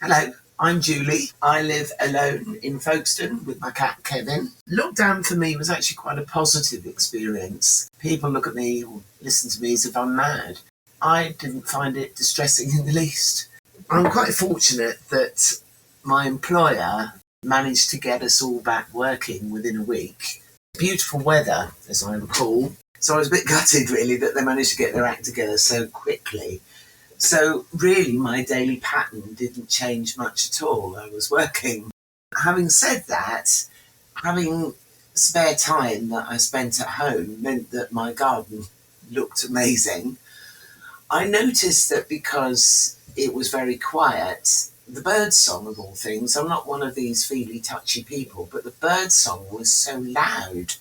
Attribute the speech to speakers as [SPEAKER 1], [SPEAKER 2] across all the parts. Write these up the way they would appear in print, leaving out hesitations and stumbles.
[SPEAKER 1] Hello, I'm Julie. I live alone in Folkestone with my cat Kevin. Lockdown for me was actually quite a positive experience. People look at me or listen to me as if I'm mad. I didn't find it distressing in the least. I'm quite fortunate that my employer managed to get us all back working within a week. Beautiful weather, as I recall. So I was a bit gutted, really, that they managed to get their act together so quickly. So really, my daily pattern didn't change much at all. I was working. Having said that, having spare time that I spent at home meant that my garden looked amazing. I noticed that because it was very quiet, the bird song of all things, I'm not one of these feely, touchy people, but the bird song was so loud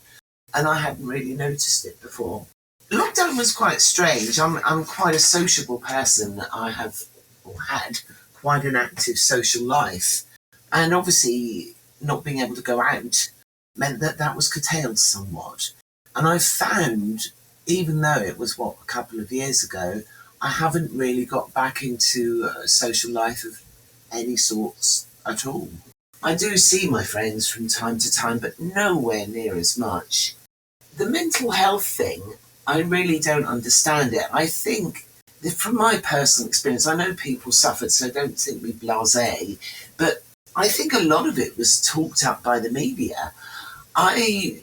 [SPEAKER 1] and I hadn't really noticed it before. Lockdown was quite strange. I'm quite a sociable person. I have or had quite an active social life. And obviously not being able to go out meant that that was curtailed somewhat. And I found, even though it was, a couple of years ago, I haven't really got back into a social life of any sorts at all. I do see my friends from time to time, but nowhere near as much. The mental health thing, I really don't understand it. I think, from my personal experience, I know people suffered, so don't think me blasé, but I think a lot of it was talked up by the media. I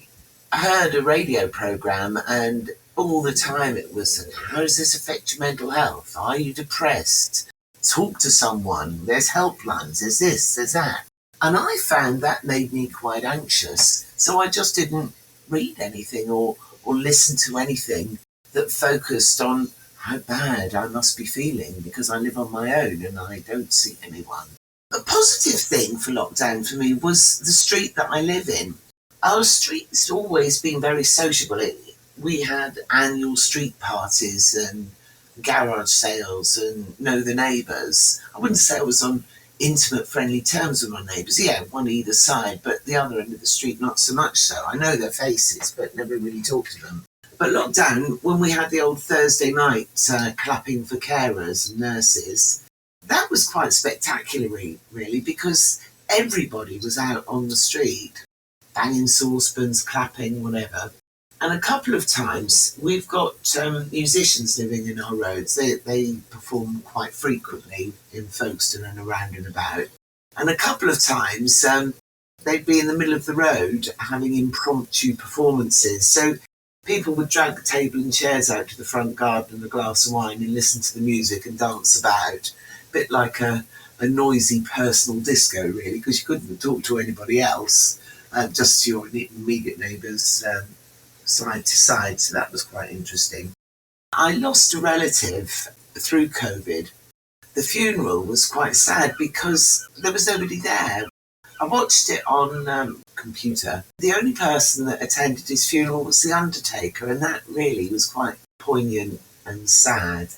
[SPEAKER 1] heard a radio programme and all the time it was, how does this affect your mental health? Are you depressed? Talk to someone. There's helplines. There's this, there's that. And I found that made me quite anxious. So I just didn't read anything or listen to anything that focused on how bad I must be feeling because I live on my own and I don't see anyone. A positive thing for lockdown for me was the street that I live in. Our street's always been very sociable. We had annual street parties and garage sales and know the neighbours. I wouldn't say I was on intimate, friendly terms with my neighbours. Yeah, one either side, but the other end of the street not so much so. I know their faces, but never really talked to them. But lockdown, when we had the old Thursday night clapping for carers and nurses, that was quite spectacular, really, because everybody was out on the street, banging saucepans, clapping, whatever. And a couple of times, we've got musicians living in our roads. They perform quite frequently in Folkestone and around and about. And a couple of times, they'd be in the middle of the road having impromptu performances. So people would drag the table and chairs out to the front garden and a glass of wine and listen to the music and dance about. A bit like a noisy personal disco, really, because you couldn't talk to anybody else, just your immediate neighbours, side to side, so that was quite interesting. I lost a relative through COVID. The funeral was quite sad because there was nobody there. I watched it on computer. The only person that attended his funeral was the undertaker, and that really was quite poignant and sad.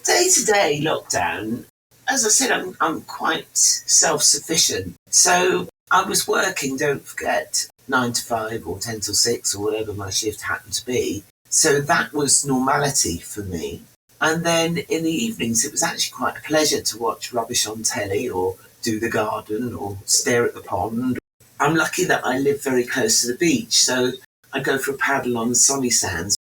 [SPEAKER 1] Day-to-day lockdown, as I said, I'm quite self-sufficient. So I was working, don't forget, 9 to 5 or 10 till 6 or whatever my shift happened to be. So that was normality for me. And then in the evenings, it was actually quite a pleasure to watch rubbish on telly or do the garden or stare at the pond. I'm lucky that I live very close to the beach, so I go for a paddle on the sunny sands.